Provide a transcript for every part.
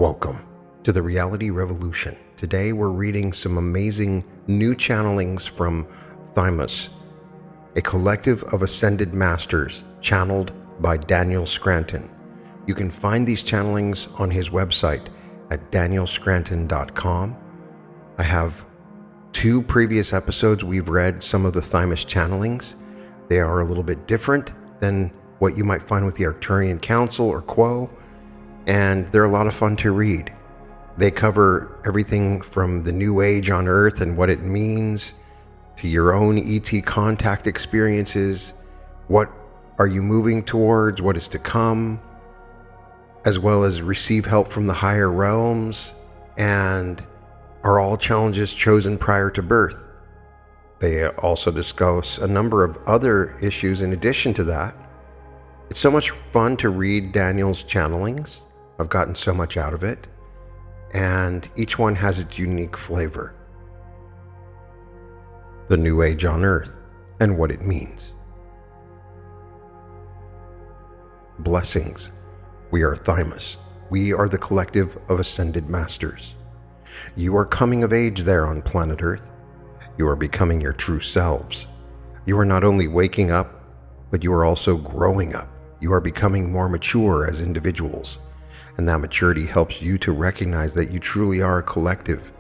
Welcome to the Reality Revolution. Today we're reading some amazing new channelings from Thymus, a collective of ascended masters channeled by Daniel Scranton. You can find these channelings on his website at danielscranton.com. I have 2 previous episodes we've read some of the Thymus channelings. They are a little bit different than what you might find with the Arcturian Council or Quo, and they're a lot of fun to read. They cover everything from the New Age on Earth and what it means, to your own ET contact experiences, what are you moving towards, what is to come, as well as receive help from the higher realms, and are all challenges chosen prior to birth. They also discuss a number of other issues in addition to that. It's so much fun to read Daniel's channelings. I've gotten so much out of it, and each one has its unique flavor. The New Age on Earth and what it means. Blessings. We are Thymus. We are the collective of ascended masters. You are coming of age there on planet Earth. You are becoming your true selves. You are not only waking up, but you are also growing up. You are becoming more mature as individuals. And that maturity helps you to recognize that you truly are a collective.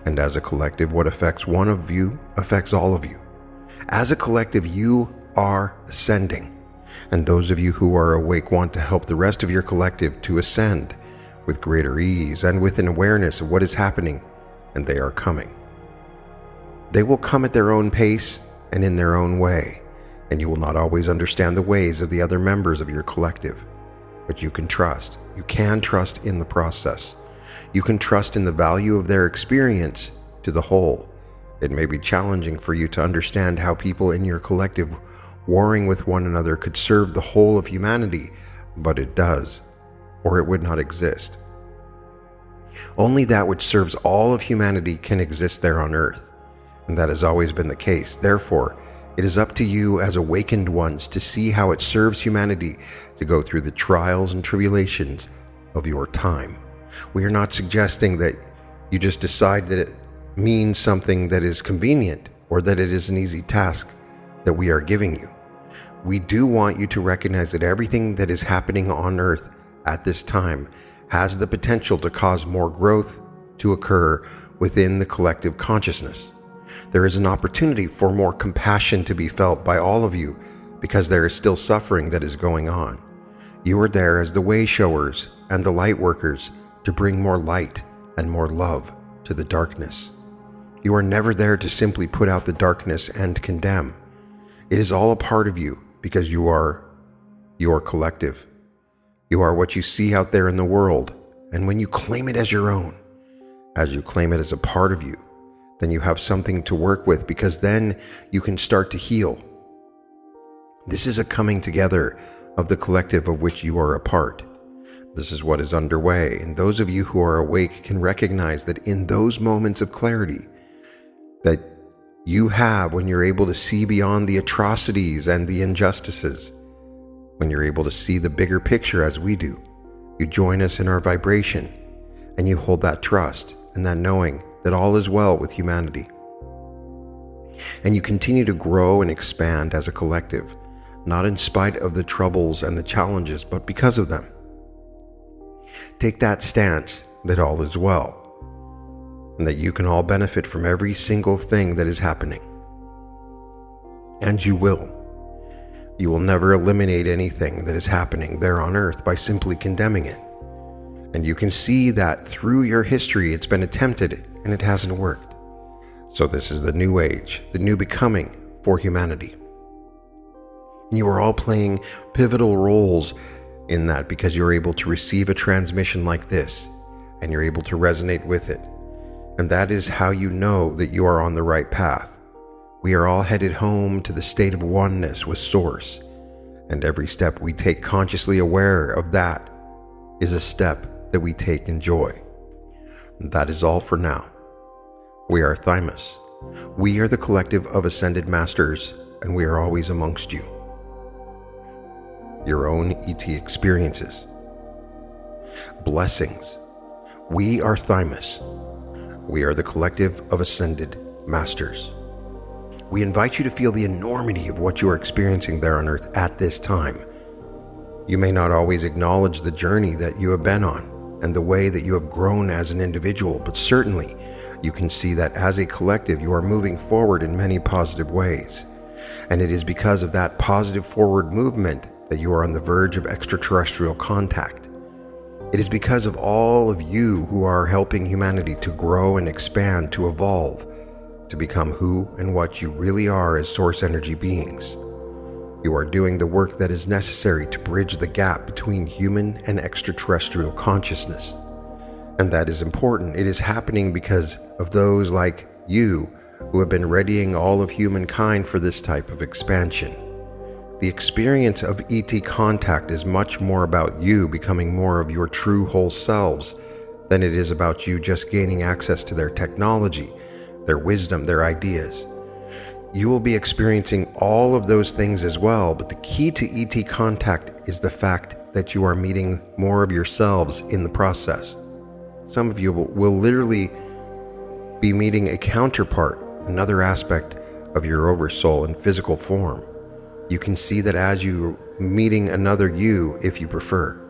And as a collective, what affects one of you affects all of you. As a collective, you are ascending. And those of you who are awake want to help the rest of your collective to ascend with greater ease and with an awareness of what is happening, and they are coming. They will come at their own pace and in their own way, and you will not always understand the ways of the other members of your collective. But you can trust. You can trust in the process. You can trust in the value of their experience to the whole. It may be challenging for you to understand how people in your collective warring with one another could serve the whole of humanity, but it does, or it would not exist. Only that which serves all of humanity can exist there on Earth, and that has always been the case. Therefore, it is up to you as awakened ones to see how it serves humanity to go through the trials and tribulations of your time. We are not suggesting that you just decide that it means something that is convenient or that it is an easy task that we are giving you. We do want you to recognize that everything that is happening on Earth at this time has the potential to cause more growth to occur within the collective consciousness. There is an opportunity for more compassion to be felt by all of you because there is still suffering that is going on. You are there as the way showers and the light workers to bring more light and more love to the darkness. You are never there to simply put out the darkness and condemn. It is all a part of you because you are your collective. You are what you see out there in the world, and when you claim it as your own, as you claim it as a part of you, then you have something to work with, because then you can start to heal. This is a coming together of the collective of which you are a part. This is what is underway, and those of you who are awake can recognize that in those moments of clarity that you have when you're able to see beyond the atrocities and the injustices, when you're able to see the bigger picture as we do, you join us in our vibration, and you hold that trust and that knowing that all is well with humanity. And you continue to grow and expand as a collective, not in spite of the troubles and the challenges, but because of them. Take that stance that all is well, and that you can all benefit from every single thing that is happening. And you will. You will never eliminate anything that is happening there on Earth by simply condemning it. And you can see that through your history it's been attempted and it hasn't worked. So this is the new age, the new becoming for humanity. And you are all playing pivotal roles in that because you're able to receive a transmission like this and you're able to resonate with it. And that is how you know that you are on the right path. We are all headed home to the state of oneness with Source, and every step we take consciously aware of that is a step that we take in joy. And that is all for now. We are Thymus. We are the collective of ascended masters, and we are always amongst you. Your own ET experiences. Blessings. We are Thymus. We are the collective of ascended masters. We invite you to feel the enormity of what you are experiencing there on Earth at this time. You may not always acknowledge the journey that you have been on and the way that you have grown as an individual, but certainly you can see that as a collective you are moving forward in many positive ways. And it is because of that positive forward movement that you are on the verge of extraterrestrial contact. It is because of all of you who are helping humanity to grow and expand, to evolve, to become who and what you really are as source energy beings. You are doing the work that is necessary to bridge the gap between human and extraterrestrial consciousness. And that is important. It is happening because of those like you who have been readying all of humankind for this type of expansion. The experience of ET contact is much more about you becoming more of your true whole selves than it is about you just gaining access to their technology, their wisdom, their ideas. You will be experiencing all of those things as well, but the key to ET contact is the fact that you are meeting more of yourselves in the process. Some of you will literally be meeting a counterpart, another aspect of your oversoul in physical form. You can see that as you meeting another you, if you prefer.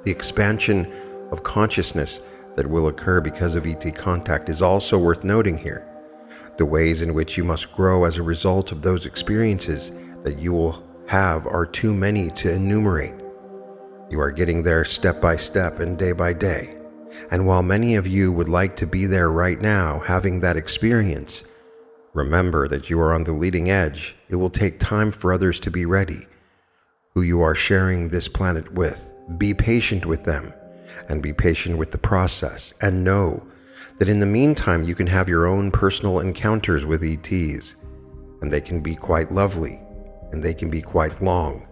The expansion of consciousness that will occur because of ET contact is also worth noting here. The ways in which you must grow as a result of those experiences that you will have are too many to enumerate. You are getting there step by step and day by day. And while many of you would like to be there right now, having that experience, remember that you are on the leading edge. It will take time for others to be ready, who you are sharing this planet with. Be patient with them and be patient with the process, and know that in the meantime you can have your own personal encounters with ETs, and they can be quite lovely, and they can be quite long.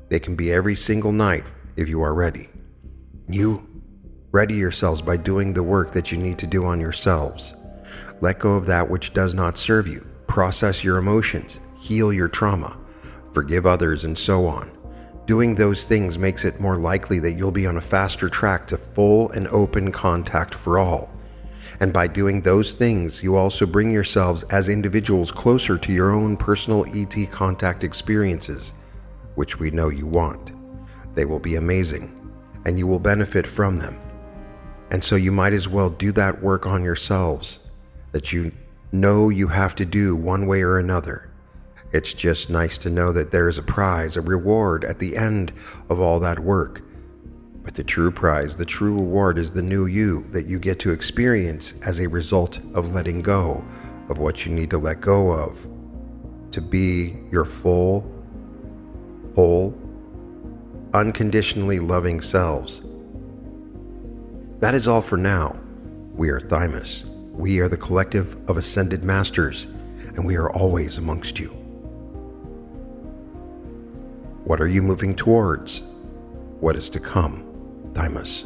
They can be every single night if you are ready. You ready yourselves by doing the work that you need to do on yourselves. Let go of that which does not serve you. Process your emotions, heal your trauma, forgive others, and so on. Doing those things makes it more likely that you'll be on a faster track to full and open contact for all. And by doing those things, you also bring yourselves as individuals closer to your own personal ET contact experiences, which we know you want. They will be amazing, and you will benefit from them. And so you might as well do that work on yourselves that you know you have to do one way or another. It's just nice to know that there is a prize, a reward at the end of all that work. But the true prize, the true reward is the new you that you get to experience as a result of letting go of what you need to let go of to be your full, whole, unconditionally loving selves. That is all for now. We are Thymus. We are the collective of ascended masters, and we are always amongst you. What are you moving towards? What is to come? Thymus.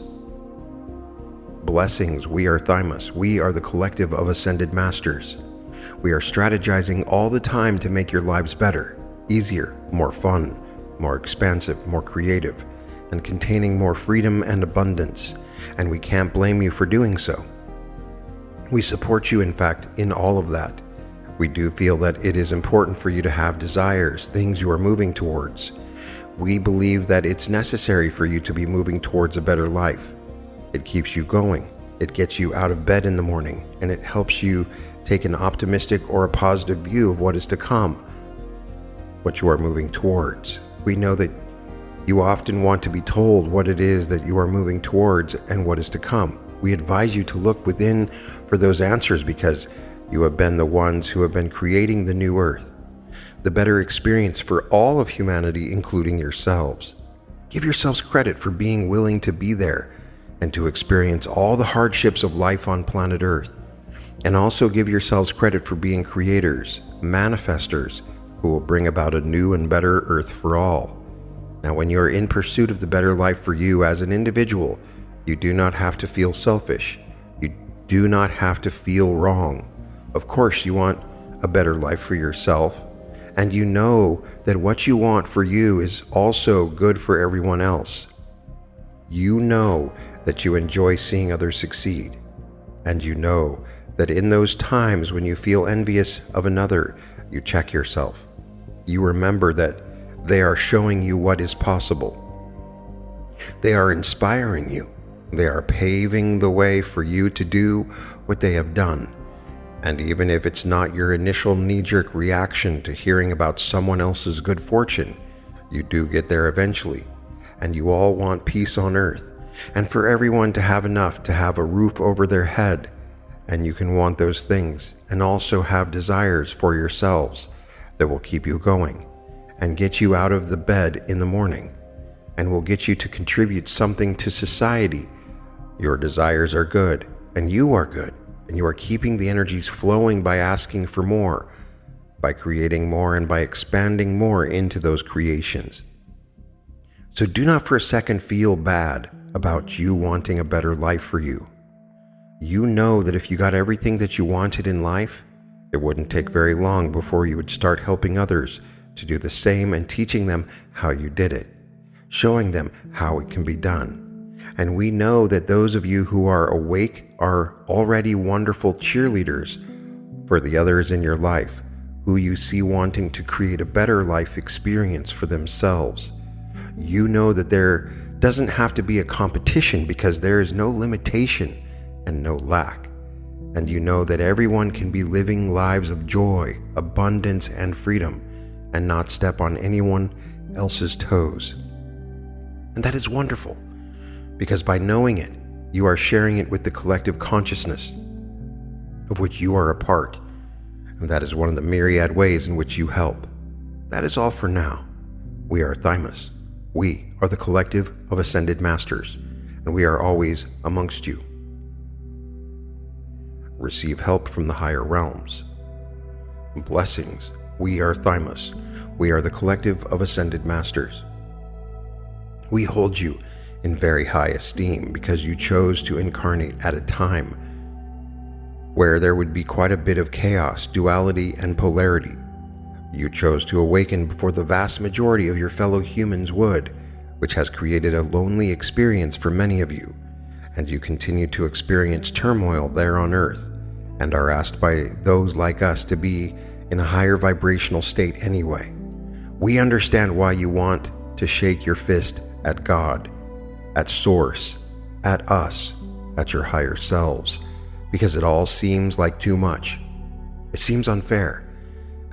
Blessings, we are Thymus. We are the collective of ascended masters. We are strategizing all the time to make your lives better, easier, more fun, more expansive, more creative, and containing more freedom and abundance, and we can't blame you for doing so. We support you, in fact, in all of that. We do feel that it is important for you to have desires, things you are moving towards. We believe that it's necessary for you to be moving towards a better life. It keeps you going. It gets you out of bed in the morning, and it helps you take an optimistic or a positive view of what is to come, what you are moving towards. We know that you often want to be told what it is that you are moving towards and what is to come. We advise you to look within for those answers because you have been the ones who have been creating the new earth, the better experience for all of humanity, including yourselves. Give yourselves credit for being willing to be there and to experience all the hardships of life on planet Earth. And also give yourselves credit for being creators, manifestors, who will bring about a new and better earth for all. Now, when you are in pursuit of the better life for you as an individual, you do not have to feel selfish. You do not have to feel wrong. Of course, you want a better life for yourself, and you know that what you want for you is also good for everyone else. You know that you enjoy seeing others succeed. And you know that in those times when you feel envious of another, you check yourself. You remember that they are showing you what is possible. They are inspiring you. They are paving the way for you to do what they have done. And even if it's not your initial knee-jerk reaction to hearing about someone else's good fortune, you do get there eventually. And you all want peace on earth, and for everyone to have enough to have a roof over their head. And you can want those things and also have desires for yourselves that will keep you going and get you out of the bed in the morning and will get you to contribute something to society. Your desires are good, and you are good, and you are keeping the energies flowing by asking for more, by creating more, and by expanding more into those creations. So do not for a second feel bad about you wanting a better life for you. You know that if you got everything that you wanted in life, it wouldn't take very long before you would start helping others to do the same and teaching them how you did it, showing them how it can be done. And we know that those of you who are awake are already wonderful cheerleaders for the others in your life, who you see wanting to create a better life experience for themselves. You know that there doesn't have to be a competition because there is no limitation and no lack. And you know that everyone can be living lives of joy, abundance, and freedom, and not step on anyone else's toes. And that is wonderful, because by knowing it, you are sharing it with the collective consciousness of which you are a part. And that is one of the myriad ways in which you help. That is all for now. We are Thymus. We are the collective of ascended masters, and we are always amongst you. Receive help from the higher realms. Blessings. We are Thymus. We are the collective of ascended masters. We hold you in very high esteem because you chose to incarnate at a time where there would be quite a bit of chaos, duality, and polarity. You chose to awaken before the vast majority of your fellow humans would, which has created a lonely experience for many of you, and you continue to experience turmoil there on Earth, and are asked by those like us to be in a higher vibrational state anyway. We understand why you want to shake your fist at God, at Source, at us, at your higher selves, because it all seems like too much. It seems unfair.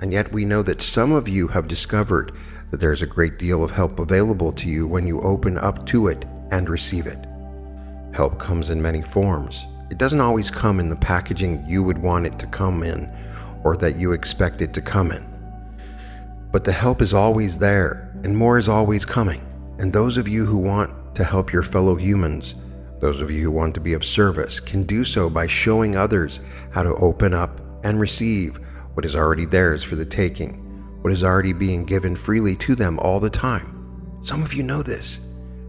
And yet we know that some of you have discovered that there's a great deal of help available to you when you open up to it and receive it. Help comes in many forms. It doesn't always come in the packaging you would want it to come in or that you expect it to come in. But the help is always there, and more is always coming. And those of you who want to help your fellow humans, those of you who want to be of service, can do so by showing others how to open up and receive what is already theirs for the taking, what is already being given freely to them all the time. Some of you know this,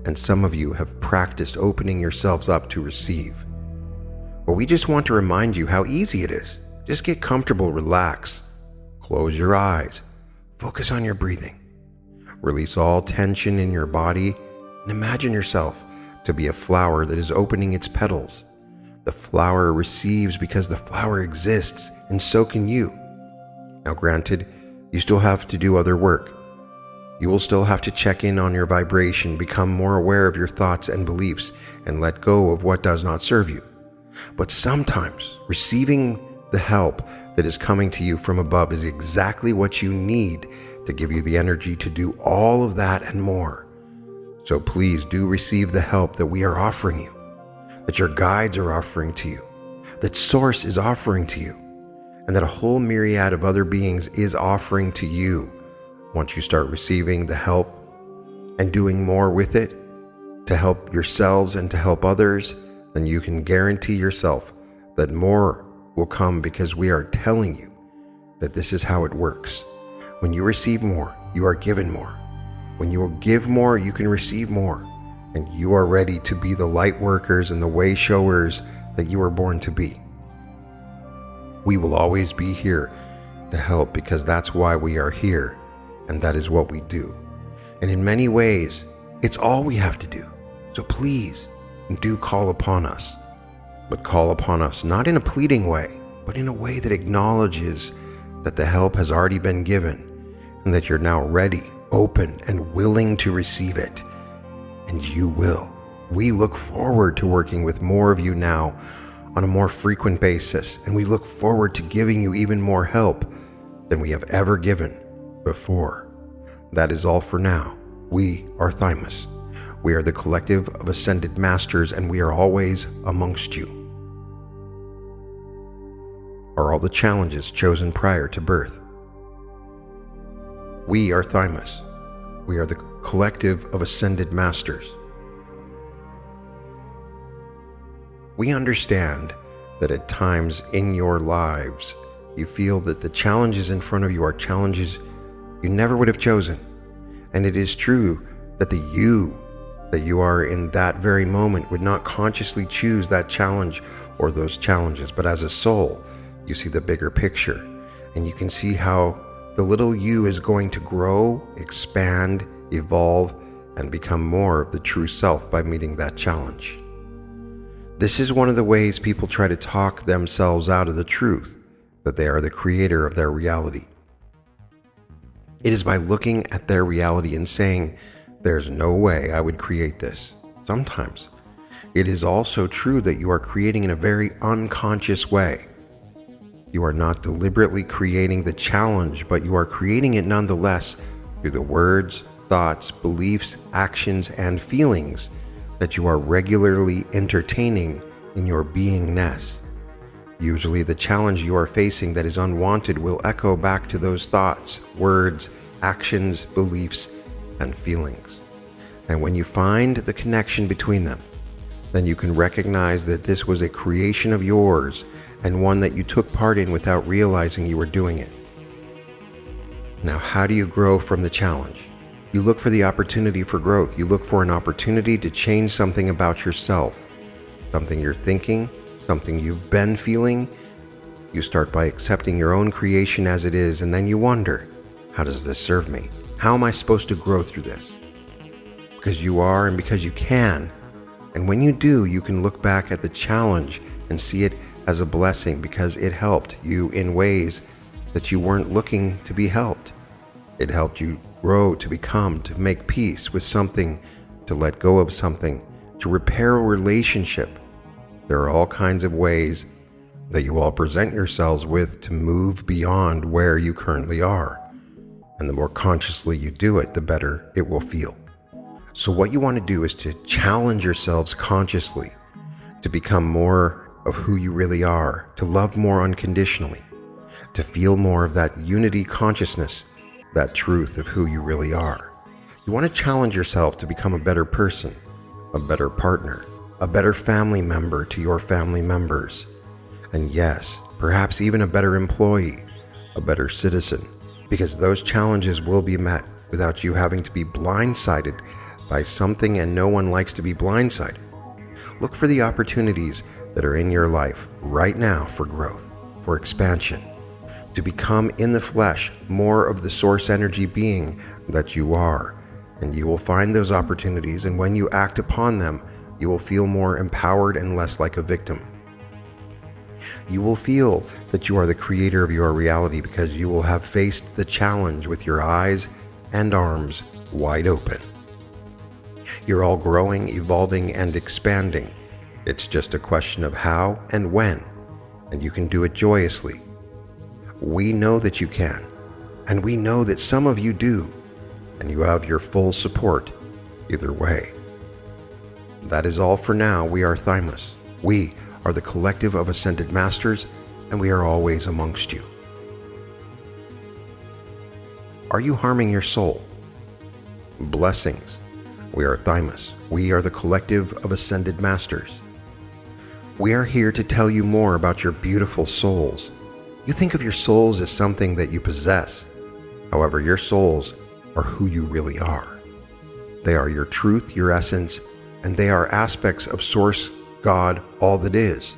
and some of you have practiced opening yourselves up to receive. But we just want to remind you how easy it is. Just get comfortable, relax, close your eyes, focus on your breathing, release all tension in your body, and imagine yourself to be a flower that is opening its petals. The flower receives because the flower exists, and so can you. Now granted, you still have to do other work. You will still have to check in on your vibration, become more aware of your thoughts and beliefs, and let go of what does not serve you. But sometimes receiving the help that is coming to you from above is exactly what you need to give you the energy to do all of that and more. So please do receive the help that we are offering you, that your guides are offering to you, that Source is offering to you, and that a whole myriad of other beings is offering to you. Once you start receiving the help and doing more with it to help yourselves and to help others, then you can guarantee yourself that more will come, because we are telling you that this is how it works. When you receive more, you are given more. When you give more, you can receive more, and you are ready to be the light workers and the way showers that you were born to be. We will always be here to help, because that's why we are here, and that is what we do. And in many ways, it's all we have to do. So please, do call upon us. But call upon us not in a pleading way, but in a way that acknowledges that the help has already been given and that you're now ready, open, and willing to receive it. And you will. We look forward to working with more of you now on a more frequent basis, and we look forward to giving you even more help than we have ever given before. That is all for now. We are Thymus. We are the collective of ascended masters, and we are always amongst you. Are all the challenges chosen prior to birth? We are Thymus. We are the collective of ascended masters. We understand that at times in your lives, you feel that the challenges in front of you are challenges you never would have chosen. And it is true that the you that you are in that very moment would not consciously choose that challenge or those challenges, but as a soul, you see the bigger picture, and you can see how the little you is going to grow, expand, evolve, and become more of the true self by meeting that challenge. This is one of the ways people try to talk themselves out of the truth, that they are the creator of their reality. It is by looking at their reality and saying, there's no way I would create this. Sometimes it is also true that you are creating in a very unconscious way. You are not deliberately creating the challenge, but you are creating it nonetheless through the words, thoughts, beliefs, actions, and feelings that you are regularly entertaining in your beingness. Usually the challenge you are facing that is unwanted will echo back to those thoughts, words, actions, beliefs, and feelings. And when you find the connection between them, then you can recognize that this was a creation of yours and one that you took part in without realizing you were doing it. Now, how do you grow from the challenge? You look for the opportunity for growth. You look for an opportunity to change something about yourself, something you're thinking, something you've been feeling. You start by accepting your own creation as it is, and then you wonder, how does this serve me? How am I supposed to grow through this? Because you are and because you can. And when you do, you can look back at the challenge and see it as a blessing because it helped you in ways that you weren't looking to be helped. It helped you grow, to become, to make peace with something, to let go of something, to repair a relationship. There are all kinds of ways that you all present yourselves with to move beyond where you currently are. And the more consciously you do it, the better it will feel. So what you want to do is to challenge yourselves consciously to become more of who you really are, to love more unconditionally, to feel more of that unity consciousness, that truth of who you really are. You want to challenge yourself to become a better person, a better partner, a better family member to your family members, and yes, perhaps even a better employee, a better citizen, because those challenges will be met without you having to be blindsided by something, and no one likes to be blindsided. Look for the opportunities that are in your life right now for growth, for expansion, to become in the flesh more of the source energy being that you are. And you will find those opportunities, and when you act upon them, you will feel more empowered and less like a victim. You will feel that you are the creator of your reality because you will have faced the challenge with your eyes and arms wide open. You're all growing, evolving, and expanding. It's just a question of how and when, and you can do it joyously. We know that you can, and we know that some of you do, and you have your full support either way. That is all for now. We are Thymus. We are the collective of ascended masters, and we are always amongst you. Are you harming your soul? Blessings. We are Thymus. We are the collective of ascended masters. We are here to tell you more about your beautiful souls. You think of your souls as something that you possess. However, your souls are who you really are. They are your truth, your essence, and they are aspects of Source, God, all that is.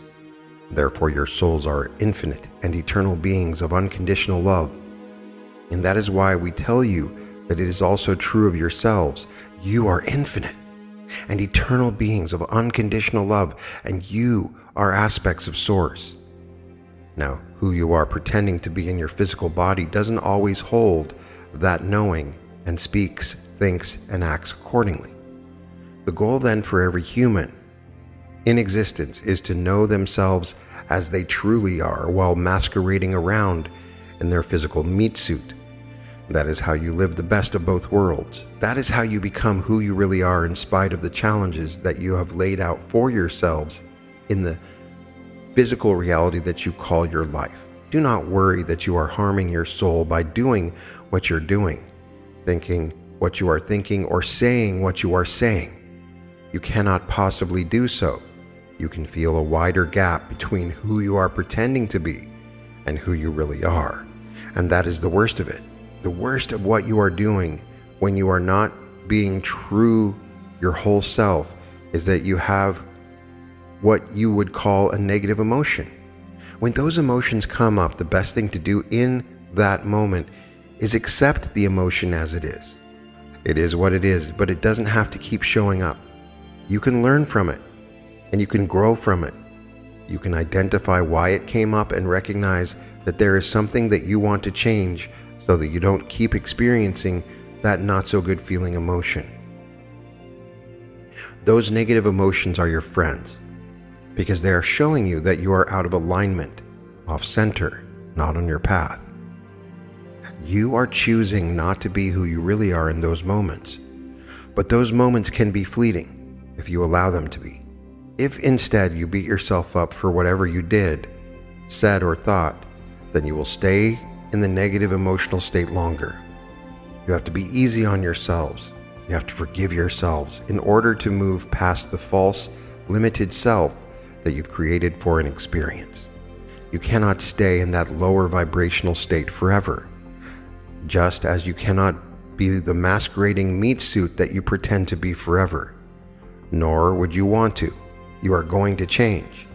Therefore, your souls are infinite and eternal beings of unconditional love. And that is why we tell you that it is also true of yourselves. You are infinite. and eternal beings of unconditional love, and you are aspects of Source. Now, who you are pretending to be in your physical body doesn't always hold that knowing and speaks, thinks, and acts accordingly. The goal then for every human in existence is to know themselves as they truly are while masquerading around in their physical meat suit. That is how you live the best of both worlds. That is how you become who you really are in spite of the challenges that you have laid out for yourselves in the physical reality that you call your life. Do not worry that you are harming your soul by doing what you're doing, thinking what you are thinking, or saying what you are saying. You cannot possibly do so. You can feel a wider gap between who you are pretending to be and who you really are. And that is the worst of it. The worst of what you are doing when you are not being true, your whole self, is that you have what you would call a negative emotion. When those emotions come up, the best thing to do in that moment is accept the emotion as it is. It is what it is, but it doesn't have to keep showing up. You can learn from it, and you can grow from it. You can identify why it came up and recognize that there is something that you want to change so that you don't keep experiencing that not so good feeling emotion. Those negative emotions are your friends, because they are showing you that you are out of alignment, off center, not on your path. You are choosing not to be who you really are in those moments, but those moments can be fleeting if you allow them to be. If instead you beat yourself up for whatever you did, said, or thought, then you will stay in the negative emotional state longer. You have to be easy on yourselves. You have to forgive yourselves in order to move past the false, limited self that you've created for an experience. You cannot stay in that lower vibrational state forever, just as you cannot be the masquerading meat suit that you pretend to be forever. Nor would you want to. You are going to change.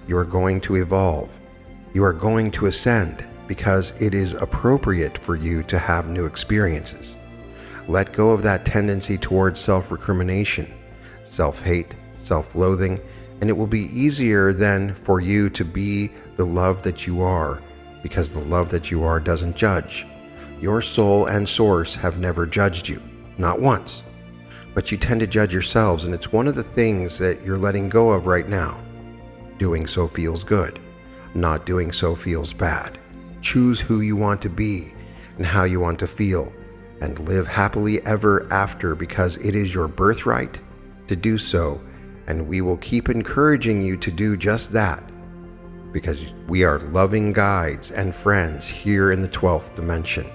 You are going to evolve. You are going to ascend because it is appropriate for you to have new experiences. Let go of that tendency towards self-recrimination, self-hate, self-loathing, and it will be easier then for you to be the love that you are, because the love that you are doesn't judge. Your soul and Source have never judged you, not once. But you tend to judge yourselves, and it's one of the things that you're letting go of right now. Doing so feels good. Not doing so feels bad. Choose who you want to be and how you want to feel, and live happily ever after, because it is your birthright to do so. And we will keep encouraging you to do just that, because we are loving guides and friends here in the 12th dimension.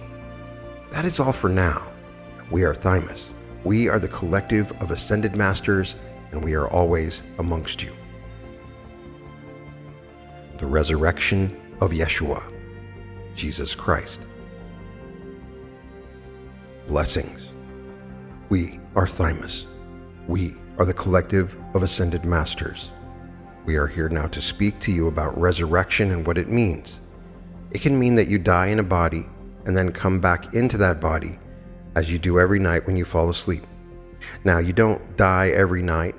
That is all for now. We are Thymus. We are the collective of ascended masters, and we are always amongst you. The resurrection of Yeshua, Jesus Christ. Blessings. We are Thymus. We are the collective of ascended masters. We are here now to speak to you about resurrection and what it means. It can mean that you die in a body and then come back into that body, as you do every night when you fall asleep. Now, you don't die every night,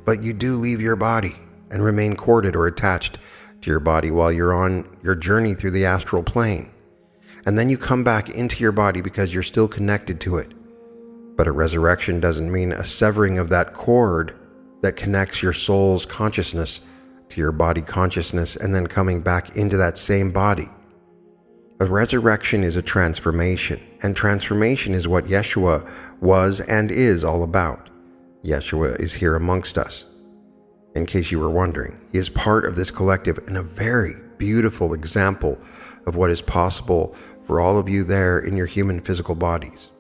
but you do leave your body and remain corded or attached to your body while you're on your journey through the astral plane. And then you come back into your body because you're still connected to it. But a resurrection doesn't mean a severing of that cord that connects your soul's consciousness to your body consciousness and then coming back into that same body. A resurrection is a transformation, and transformation is what Yeshua was and is all about. Yeshua is here amongst us. In case you were wondering, he is part of this collective and a very beautiful example of what is possible for all of you there in your human physical bodies.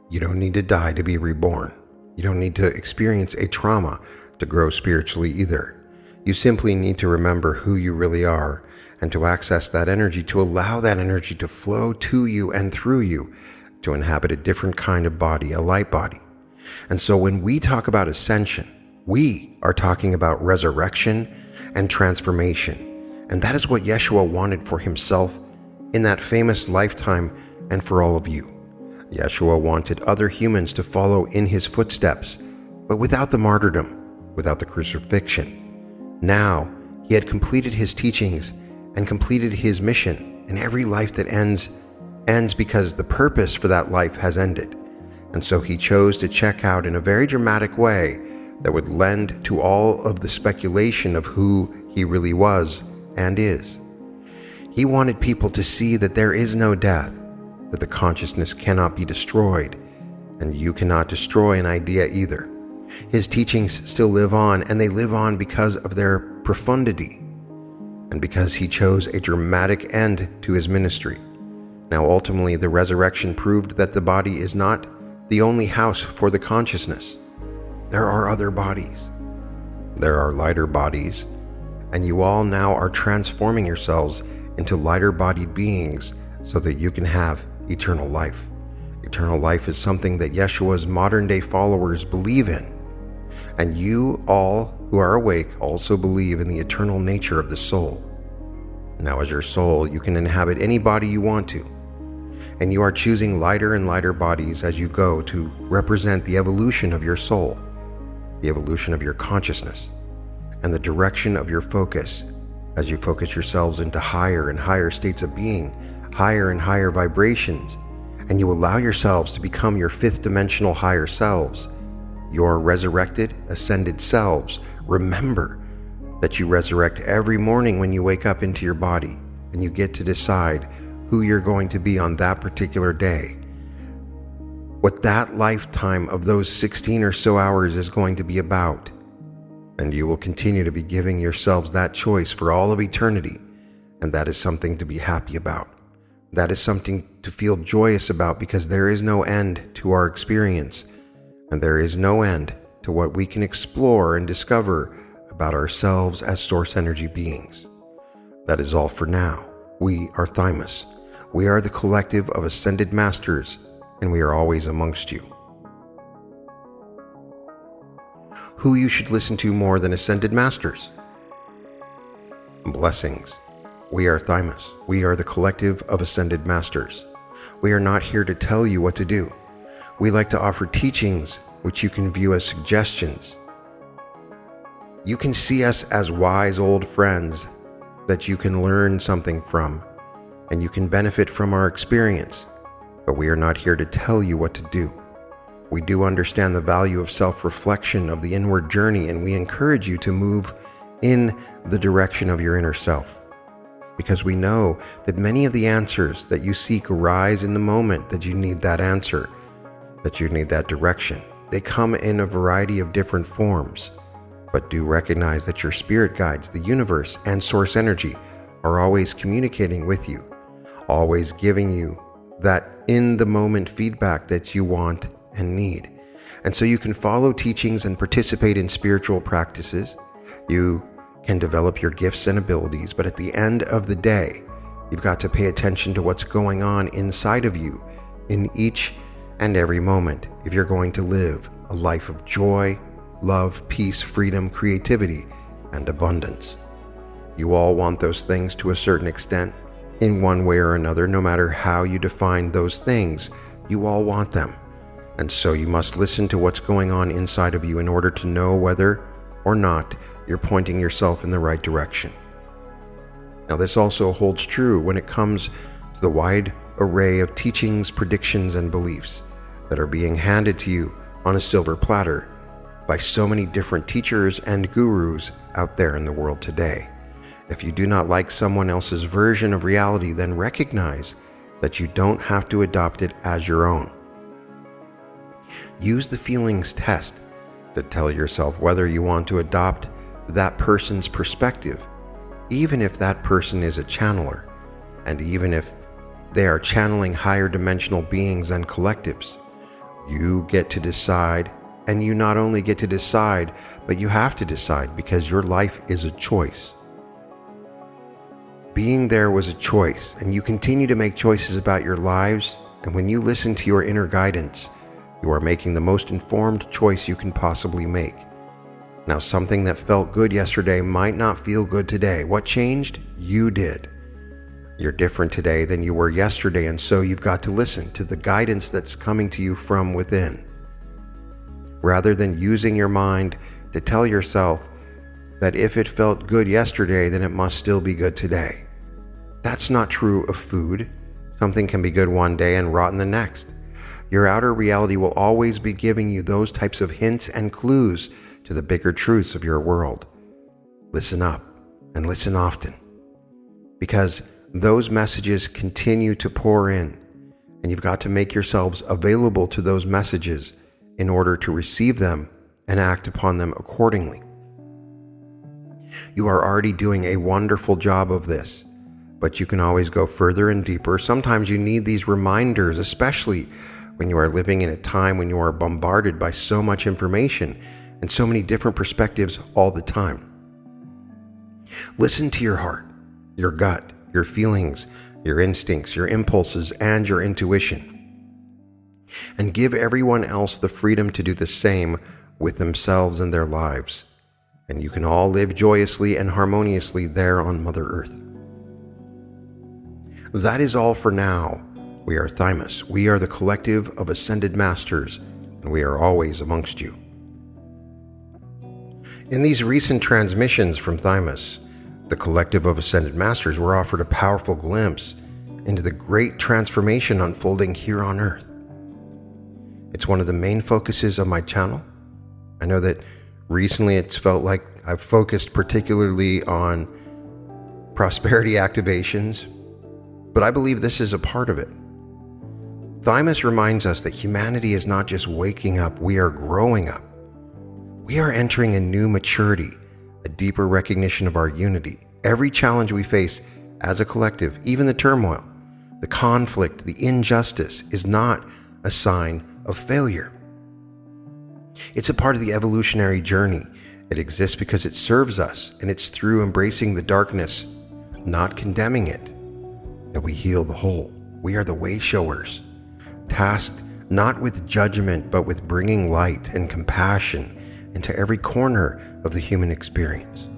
You don't need to die to be reborn. You don't need to experience a trauma to grow spiritually either. You simply need to remember who you really are and to access that energy, to allow that energy to flow to you and through you to inhabit a different kind of body, a light body. And so when we talk about ascension, we are talking about resurrection and transformation. And that is what Yeshua wanted for himself in that famous lifetime and for all of you. Yeshua wanted other humans to follow in his footsteps, but without the martyrdom, without the crucifixion. Now, he had completed his teachings and completed his mission, and every life that ends because the purpose for that life has ended. And so he chose to check out in a very dramatic way that would lend to all of the speculation of who he really was and is. He wanted people to see that there is no death, that the consciousness cannot be destroyed, and you cannot destroy an idea either. His teachings still live on, and they live on because of their profundity, and because he chose a dramatic end to his ministry. Now, ultimately, the resurrection proved that the body is not the only house for the consciousness. There are other bodies. There are lighter bodies, and you all now are transforming yourselves into lighter-bodied beings so that you can have eternal life. Eternal life is something that Yeshua's modern-day followers believe in, and you all who are awake also believe in the eternal nature of the soul. Now, as your soul, you can inhabit any body you want to, and you are choosing lighter and lighter bodies as you go to represent the evolution of your soul, the evolution of your consciousness, and the direction of your focus as you focus yourselves into higher and higher states of being, higher and higher vibrations, and you allow yourselves to become your fifth dimensional higher selves, your resurrected, ascended selves. Remember that you resurrect every morning when you wake up into your body, and you get to decide who you're going to be on that particular day. What that lifetime of those 16 or so hours is going to be about. And you will continue to be giving yourselves that choice for all of eternity. And that is something to be happy about. That is something to feel joyous about, because there is no end to our experience. And there is no end to what we can explore and discover about ourselves as source energy beings. That is all for now. We are Thymus. We are the collective of ascended masters, and we are always amongst you. Who you should listen to more than ascended masters? Blessings. We are Thymus. We are the collective of ascended masters. We are not here to tell you what to do. We like to offer teachings which you can view as suggestions. You can see us as wise old friends that you can learn something from, and you can benefit from our experience, but we are not here to tell you what to do. We do understand the value of self-reflection of the inward journey, and we encourage you to move in the direction of your inner self, because we know that many of the answers that you seek arise in the moment that you need that answer, that you need that direction. They come in a variety of different forms, but do recognize that your spirit guides, the universe, and source energy are always communicating with you, always giving you that in-the-moment feedback that you want and need. And so you can follow teachings and participate in spiritual practices. You can develop your gifts and abilities, but at the end of the day, you've got to pay attention to what's going on inside of you in each and every moment if you're going to live a life of joy, love, peace, freedom, creativity, and abundance. You all want those things to a certain extent, in one way or another. No matter how you define those things, you all want them. And so you must listen to what's going on inside of you in order to know whether or not you're pointing yourself in the right direction. Now, this also holds true when it comes to the wide array of teachings, predictions, and beliefs that are being handed to you on a silver platter by so many different teachers and gurus out there in the world today. If you do not like someone else's version of reality, then recognize that you don't have to adopt it as your own. Use the feelings test to tell yourself whether you want to adopt that person's perspective, even if that person is a channeler, and even if they are channeling higher dimensional beings and collectives. You get to decide, and you not only get to decide, but you have to decide, because your life is a choice. Being there was a choice, and you continue to make choices about your lives, and when you listen to your inner guidance, you are making the most informed choice you can possibly make. Now, something that felt good yesterday might not feel good today. What changed? You did. You're different today than you were yesterday, and so you've got to listen to the guidance that's coming to you from within. rather than using your mind to tell yourself that if it felt good yesterday, then it must still be good today. That's not true of food. Something can be good one day and rotten the next. Your outer reality will always be giving you those types of hints and clues to the bigger truths of your world. Listen up and listen often, because those messages continue to pour in, and you've got to make yourselves available to those messages in order to receive them and act upon them accordingly. You are already doing a wonderful job of this, but you can always go further and deeper. Sometimes you need these reminders, especially when you are living in a time when you are bombarded by so much information and so many different perspectives all the time. Listen to your heart, your gut, your feelings, your instincts, your impulses, and your intuition. And give everyone else the freedom to do the same with themselves and their lives. And you can all live joyously and harmoniously there on Mother Earth. That is all for now. We are Thymus. We are the collective of ascended masters, and we are always amongst you. In these recent transmissions from Thymus, the collective of ascended masters were offered a powerful glimpse into the great transformation unfolding here on Earth. It's one of the main focuses of my channel. I know that recently it's felt like I've focused particularly on prosperity activations, but I believe this is a part of it. Thymus reminds us that humanity is not just waking up, we are growing up. We are entering a new maturity, a deeper recognition of our unity. Every challenge we face as a collective, even the turmoil, the conflict, the injustice, is not a sign of failure. It's a part of the evolutionary journey. It exists because it serves us, and it's through embracing the darkness, not condemning it, that we heal the whole. We are the way showers, tasked not with judgment, but with bringing light and compassion into every corner of the human experience.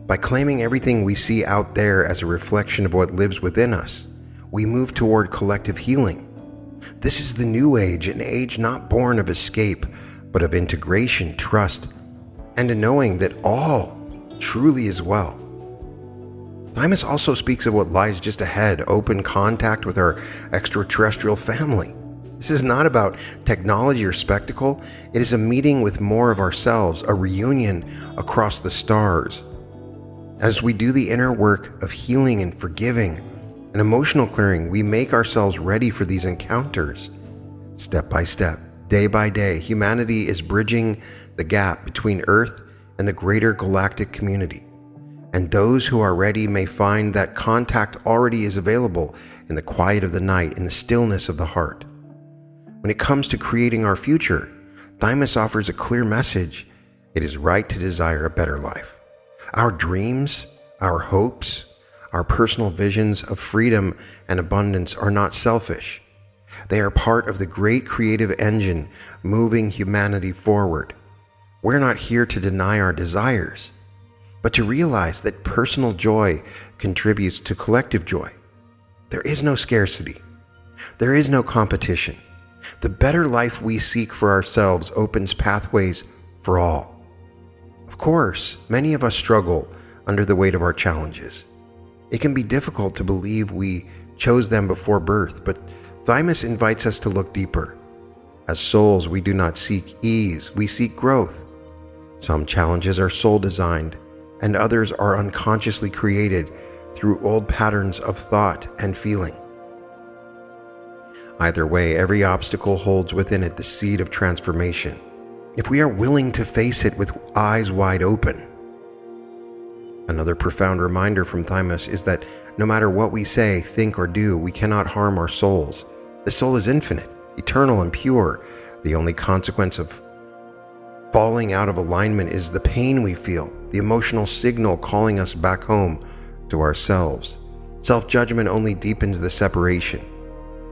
By claiming everything we see out there as a reflection of what lives within us, we move toward collective healing. This is the new age, an age not born of escape, but of integration, trust, and a knowing that all truly is well. Thymus also speaks of what lies just ahead, open contact with our extraterrestrial family. This is not about technology or spectacle. It is a meeting with more of ourselves, a reunion across the stars. As we do the inner work of healing and forgiving and emotional clearing, we make ourselves ready for these encounters. Step by step, day by day, humanity is bridging the gap between Earth and the greater galactic community. And those who are ready may find that contact already is available in the quiet of the night, in the stillness of the heart. When it comes to creating our future, Thymus offers a clear message. It is right to desire a better life. Our dreams, our hopes, our personal visions of freedom and abundance are not selfish. They are part of the great creative engine moving humanity forward. We're not here to deny our desires, but to realize that personal joy contributes to collective joy. There is no scarcity. There is no competition. The better life we seek for ourselves opens pathways for all. Of course, many of us struggle under the weight of our challenges. It can be difficult to believe we chose them before birth, but Thymus invites us to look deeper. As souls, we do not seek ease, we seek growth. Some challenges are soul-designed, and others are unconsciously created through old patterns of thought and feeling. Either way, every obstacle holds within it the seed of transformation, if we are willing to face it with eyes wide open. Another profound reminder from Thymus is that no matter what we say, think, or do, we cannot harm our souls. The soul is infinite, eternal, and pure. The only consequence of falling out of alignment is the pain we feel, the emotional signal calling us back home to ourselves. Self-judgment only deepens the separation.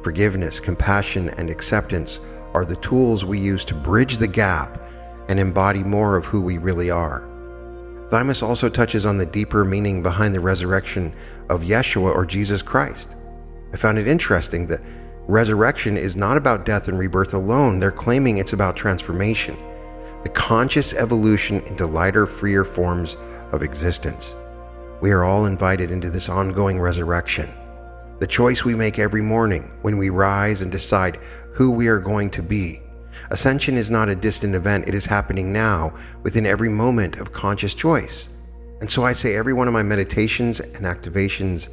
Forgiveness, compassion, and acceptance are the tools we use to bridge the gap and embody more of who we really are. Thymus also touches on the deeper meaning behind the resurrection of Yeshua or Jesus Christ. I found it interesting that Resurrection is not about death and rebirth alone. They're claiming it's about transformation, the conscious evolution into lighter, freer forms of existence. We are all invited into this ongoing resurrection. The choice we make every morning when we rise and decide who we are going to be. Ascension is not a distant event. It is happening now within every moment of conscious choice. And so I say every one of my meditations and activations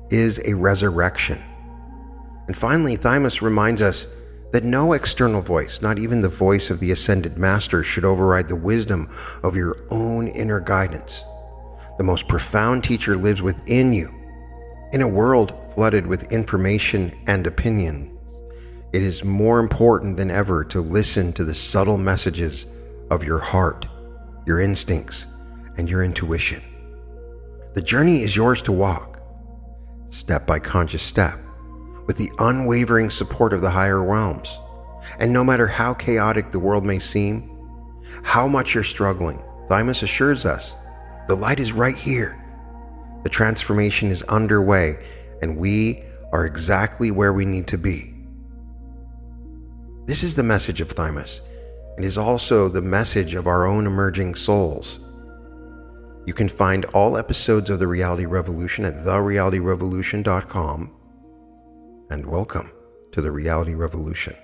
is a resurrection. And finally, Thymus reminds us that no external voice, not even the voice of the ascended master, should override the wisdom of your own inner guidance. The most profound teacher lives within you. In a world flooded with information and opinion, it is more important than ever to listen to the subtle messages of your heart, your instincts, and your intuition. The journey is yours to walk, step by conscious step, with the unwavering support of the higher realms. And no matter how chaotic the world may seem, how much you're struggling, Thymus assures us the light is right here. The transformation is underway, and we are exactly where we need to be. This is the message of Thymus. It is also the message of our own emerging souls. You can find all episodes of The Reality Revolution at therealityrevolution.com. And welcome to The Reality Revolution.